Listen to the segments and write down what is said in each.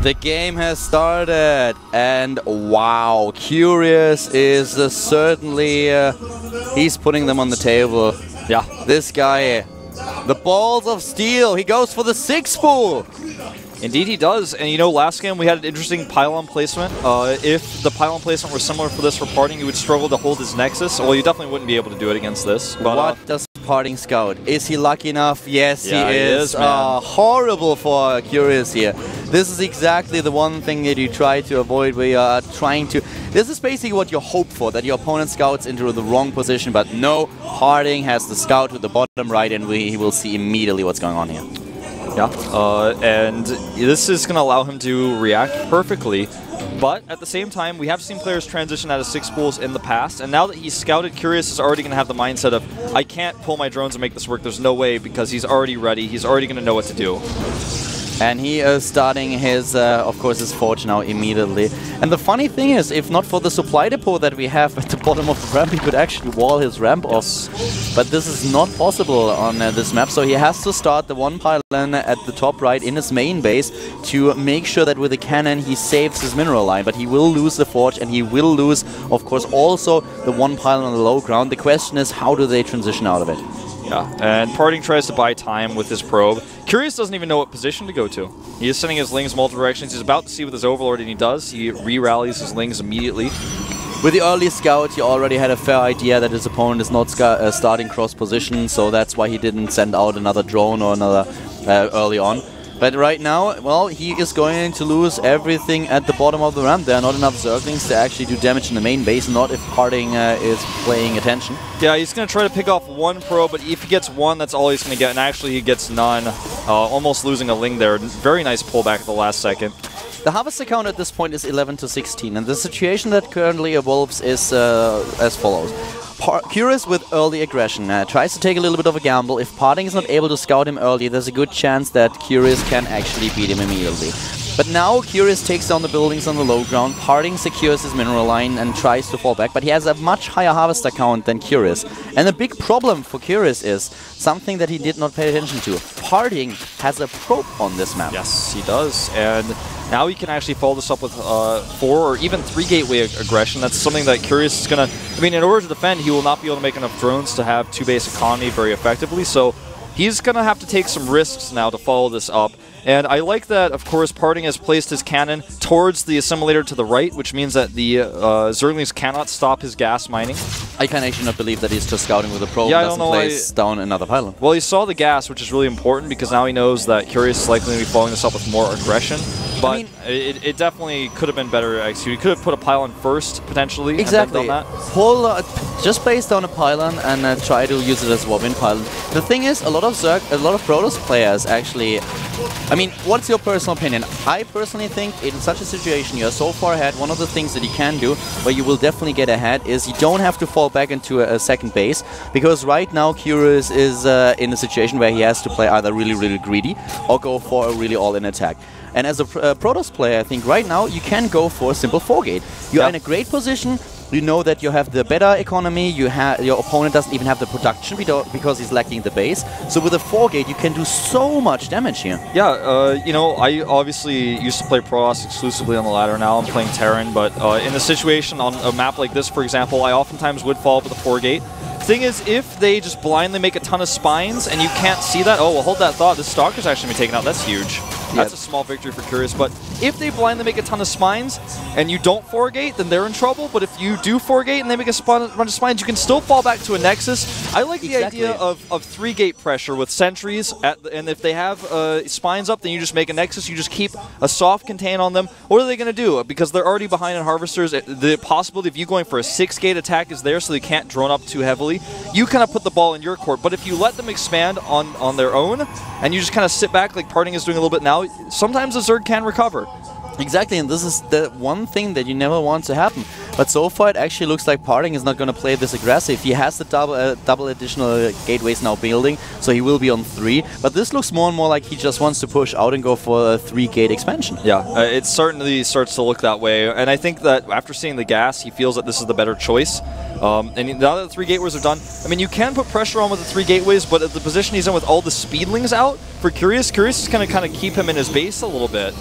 The game has started, and wow, Curious is certainly, he's putting them on the table. Yeah. This guy, the balls of steel, he goes for the 6-spool. Indeed he does, and you know, last game we had an interesting pylon placement. If the pylon placement were similar for this for Parting, he would struggle to hold his Nexus. Well, you definitely wouldn't be able to do it against this. But, what does Parting scout? Is he lucky enough? Yes, yeah, he is. Horrible for Curious here. This is exactly the one thing that you try to avoid, where you are trying to... This is basically what you hope for, that your opponent scouts into the wrong position, but no, Parting has the scout to the bottom right, and he will see immediately what's going on here. Yeah, and this is going to allow him to react perfectly. But at the same time, we have seen players transition out of 6-spools in the past, and now that he's scouted, Curious is already going to have the mindset of, I can't pull my drones and make this work, there's no way, because he's already ready, he's already going to know what to do. And he is starting his, of course, his forge now immediately. And the funny thing is, if not for the supply depot that we have at the bottom of the ramp, he could actually wall his ramp off. But this is not possible on this map, so he has to start the one pylon at the top right in his main base to make sure that with the cannon he saves his mineral line. But he will lose the forge, and he will lose, of course, also the one pylon on the low ground. The question is, how do they transition out of it? Yeah, and Parting tries to buy time with his probe. Curious doesn't even know what position to go to. He is sending his Lings multiple directions. He's about to see with his Overlord, and he does. He re-rallies his Lings immediately. With the early scout, he already had a fair idea that his opponent is not starting cross position, so that's why he didn't send out another drone or another early on. But right now, well, he is going to lose everything at the bottom of the ramp. There are not enough Zerglings to actually do damage in the main base, not if Parting is paying attention. Yeah, he's going to try to pick off one probe, but if he gets one, that's all he's going to get, and actually he gets none. Almost losing a Ling there. Very nice pullback at the last second. The harvester count at this point is 11 to 16, and the situation that currently evolves is as follows. Curious with early aggression tries to take a little bit of a gamble. If Parting is not able to scout him early, there's a good chance that Curious can actually beat him immediately. But now Curious takes down the buildings on the low ground, Parting secures his mineral line and tries to fall back, but he has a much higher harvester count than Curious. And the big problem for Curious is something that he did not pay attention to. Parting has a probe on this map. Yes, he does, and now he can actually follow this up with 4 or even 3 gateway aggression. That's something that Curious is going to... I mean, in order to defend, he will not be able to make enough drones to have 2-base economy very effectively, so he's going to have to take some risks now to follow this up. And I like that, of course, Parting has placed his cannon towards the assimilator to the right, which means that the Zerglings cannot stop his gas mining. I can actually not believe that he's just scouting with a probe and doesn't place down another pylon. Well, he saw the gas, which is really important, because now he knows that Curious is likely to be following this up with more aggression. But I mean, it definitely could have been better executed. He could have put a pylon first, potentially, exactly. and then done that. Pull, just place down a pylon and try to use it as a warp-in pylon. The thing is, a lot of Protoss players actually... I mean, what's your personal opinion? I personally think in such a situation, you're so far ahead, one of the things that you can do, where you will definitely get ahead, is you don't have to fall back into a second base, because right now Curious is in a situation where he has to play either really, really greedy, or go for a really all-in attack. And as a Protoss player, I think right now you can go for a simple 4-gate. You're in a great position. You know that you have the better economy, your opponent doesn't even have the production because he's lacking the base. So with a 4-gate, you can do so much damage here. Yeah, you know, I obviously used to play Protoss exclusively on the ladder. Now I'm playing Terran, but in a situation on a map like this, for example, I oftentimes would fall with a 4-gate. Thing is, if they just blindly make a ton of spines and you can't see that, oh, well, hold that thought, this Stalker's actually been taken out, that's huge. That's a small victory for Curious, but if they blindly make a ton of spines and you don't 4-gate, then they're in trouble, but if you do 4-gate and they make a bunch of spines, you can still fall back to a Nexus. I like the idea of 3-gate pressure with sentries, and if they have spines up, then you just make a Nexus, you just keep a soft contain on them. What are they going to do? Because they're already behind in Harvesters, the possibility of you going for a 6-gate attack is there, so they can't drone up too heavily. You kind of put the ball in your court, but if you let them expand on their own, and you just kind of sit back like Parting is doing a little bit now, sometimes the Zerg can recover. Exactly, and this is the one thing that you never want to happen. But so far it actually looks like Parting is not going to play this aggressive. He has the double additional gateways now building, so he will be on 3. But this looks more and more like he just wants to push out and go for a 3-gate expansion. Yeah, it certainly starts to look that way. And I think that after seeing the gas, he feels that this is the better choice. And now that the 3 gateways are done, I mean, you can put pressure on with the 3 gateways, but at the position he's in with all the speedlings out, for Curious is going to kind of keep him in his base a little bit.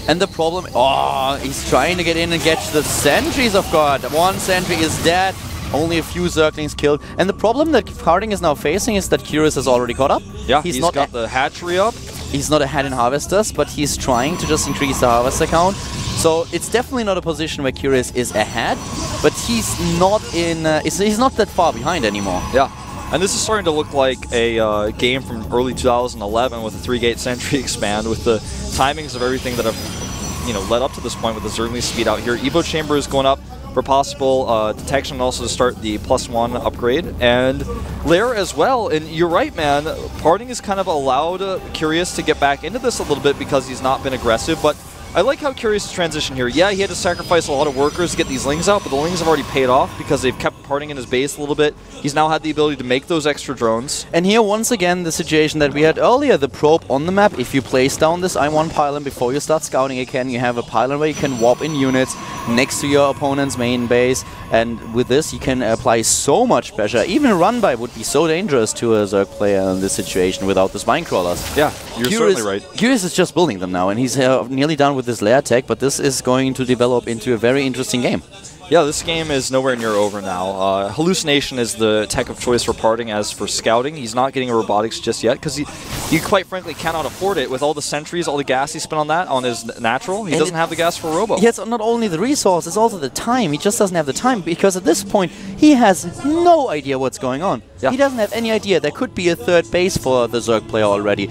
And the problem, oh, he's trying to get in and catch the sentries of God. One sentry is dead. Only a few Zerglings killed. And the problem that Parting is now facing is that Curious has already caught up. Yeah, he's not got the hatchery up. He's not ahead in Harvesters, but he's trying to just increase the Harvester count. So it's definitely not a position where Curious is ahead, but he's not in. He's not that far behind anymore. Yeah. And this is starting to look like a game from early 2011 with the 3-gate sentry expand, with the timings of everything that have led up to this point with the Zergling speed out here. Evo Chamber is going up for possible detection, and also to start the +1 upgrade, and Lair as well. And you're right, man, Parting is kind of allowed Curious to get back into this a little bit because he's not been aggressive, but I like how Curious' transition here. Yeah, he had to sacrifice a lot of workers to get these Lings out, but the Lings have already paid off because they've kept Parting in his base a little bit. He's now had the ability to make those extra drones. And here, once again, the situation that we had earlier, the probe on the map. If you place down this I1 pylon before you start scouting again, you have a pylon where you can warp in units next to your opponent's main base. And with this, you can apply so much pressure. Even a run-by would be so dangerous to a Zerg player in this situation without the spine crawlers. Yeah, you're certainly right. Curious is just building them now, and he's nearly done with this lair tech, but this is going to develop into a very interesting game. Yeah, this game is nowhere near over now. Hallucination is the tech of choice for Parting. As for scouting, he's not getting a robotics just yet because he quite frankly cannot afford it with all the sentries, all the gas he spent on that on his natural. He doesn't have the gas for robo. Yeah, it's not only the resource, it's also the time. He just doesn't have the time because at this point he has no idea what's going on. Yeah. He doesn't have any idea. There could be a third base for the Zerg player already.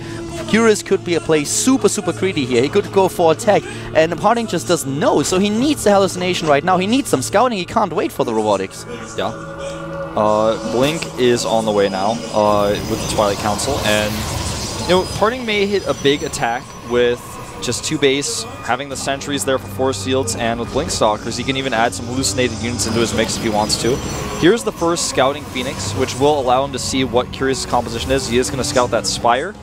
Curious could be a play super greedy here. He could go for attack, and Parting just doesn't know. So he needs the hallucination right now. He needs some scouting. He can't wait for the robotics. Yeah. Blink is on the way now with the Twilight Council, and Parting may hit a big attack with just 2 base, having the sentries there for force fields, and with Blink Stalkers, he can even add some hallucinated units into his mix if he wants to. Here's the first scouting Phoenix, which will allow him to see what Curious's composition is. He is going to scout that Spire.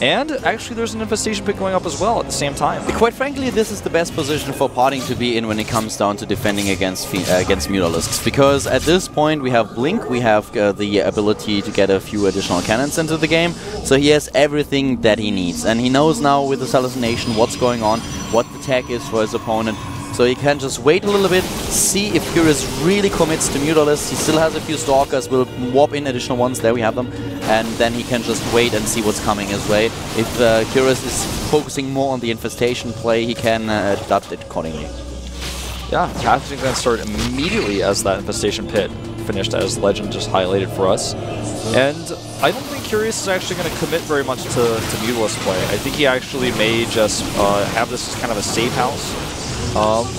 And actually there's an infestation pit going up as well at the same time. Quite frankly, this is the best position for Parting to be in when it comes down to defending against Mutalisks. Because at this point we have Blink, we have the ability to get a few additional cannons into the game. So he has everything that he needs. And he knows now with his hallucination what's going on, what the tech is for his opponent. So he can just wait a little bit, see if Curious really commits to Mutalisks. He still has a few Stalkers, will warp in additional ones, there we have them. And then he can just wait and see what's coming his way. If Curious is focusing more on the infestation play, he can adapt it accordingly. Yeah, Pathaging then started immediately as that infestation pit finished, as Legend just highlighted for us. And I don't think Curious is actually going to commit very much to Mutalisk play. I think he actually may just have this as kind of a safe house.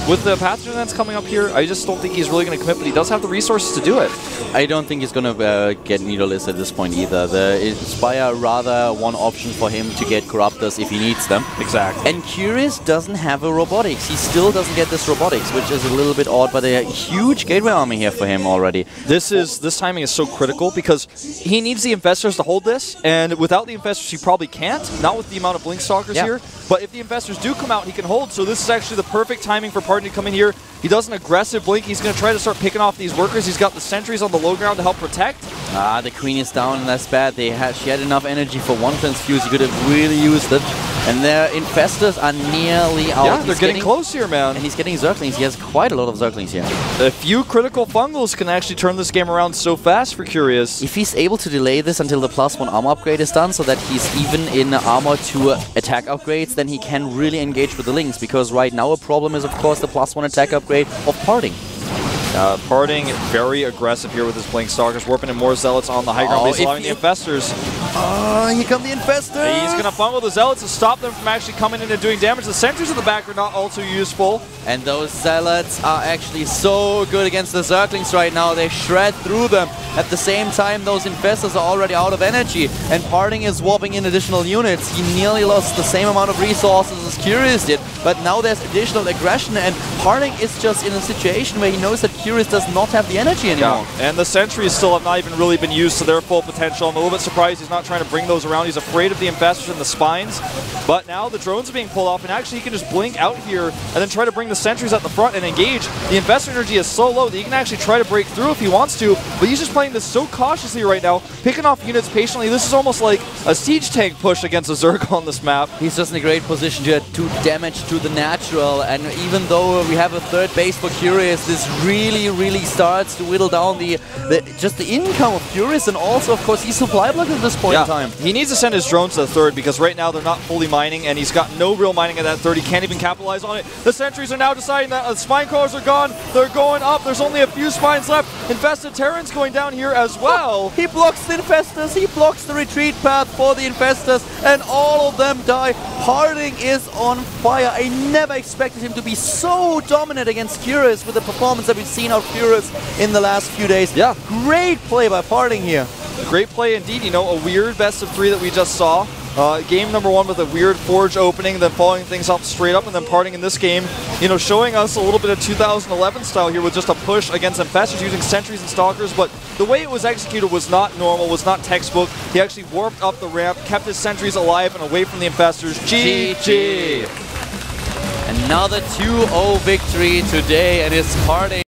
With the pathogen that's coming up here, I just don't think he's really going to commit, but he does have the resources to do it. I don't think he's going to get Needleless at this point either. The Inspire rather one option for him to get Corruptors if he needs them. Exactly. And Curious doesn't have a robotics. He still doesn't get this robotics, which is a little bit odd, but a huge gateway army here for him already. This timing is so critical because he needs the Infestors to hold this, and without the Infestors he probably can't, not with the amount of Blink Stalkers here. But if the Infestors do come out, he can hold, so this is actually the perfect timing for Parting to come in here. He does an aggressive Blink. He's going to try to start picking off these workers. He's got the sentries on the low ground to help protect. Ah, the Queen is down, and that's bad. She had enough energy for one transfuse. He could have really used it. And their Infestors are nearly out. Yeah, they're getting close here, man. And he's getting Zerglings. He has quite a lot of Zerglings here. A few critical fungals can actually turn this game around so fast for Curious. If he's able to delay this until the +1 armor upgrade is done, so that he's even in armor to attack upgrades, then he can really engage with the Lings. Because right now a problem is, of course, the +1 attack upgrade of Parting. Parting very aggressive here with his Blink Stalkers, warping in more Zealots on the high ground base, allowing the Infestors. Here come the Infestors! He's going to fungal the Zealots to stop them from actually coming in and doing damage. The sentries in the back are not all too useful. And those Zealots are actually so good against the Zerglings right now. They shred through them. At the same time, those Infestors are already out of energy. And Parting is warping in additional units. He nearly lost the same amount of resources as Curious did. But now there's additional aggression, and Parting is just in a situation where he knows that Curious does not have the energy anymore. Yeah. And the sentries still have not even really been used to their full potential. I'm a little bit surprised he's not trying to bring those around. He's afraid of the infestors and the spines. But now the drones are being pulled off, and actually he can just blink out here and then try to bring the sentries at the front and engage. The infestor energy is so low that he can actually try to break through if he wants to, but he's just playing this so cautiously right now, picking off units patiently. This is almost like a siege tank push against a Zerg on this map. He's just in a great position to do damage to the natural, and even though we have a third base for Curious, this really starts to whittle down the income of Curious, and also, of course, he's supply blocked at this point in time. He needs to send his drones to the third because right now they're not fully mining, and he's got no real mining at that third. He can't even capitalize on it. The sentries are now deciding that the spine crawlers are gone. They're going up. There's only a few spines left. Infested Terran's going down here as well. He blocks the infestors. He blocks the retreat path for the infestors, and all of them die. Harding is on fire. I never expected him to be so dominant against Curious with the performance that we've seen out of Curious in the last few days. Yeah. Great play by Harding here. Great play indeed. You know, a weird best of 3 that we just saw. Game number 1 with a weird Forge opening, then following things up straight up, and then parting in this game, you know, showing us a little bit of 2011 style here with just a push against infestors using sentries and stalkers, but the way it was executed was not normal, was not textbook. He actually warped up the ramp, kept his sentries alive and away from the infestors. GG! Another 2-0 victory today, and it's Harding.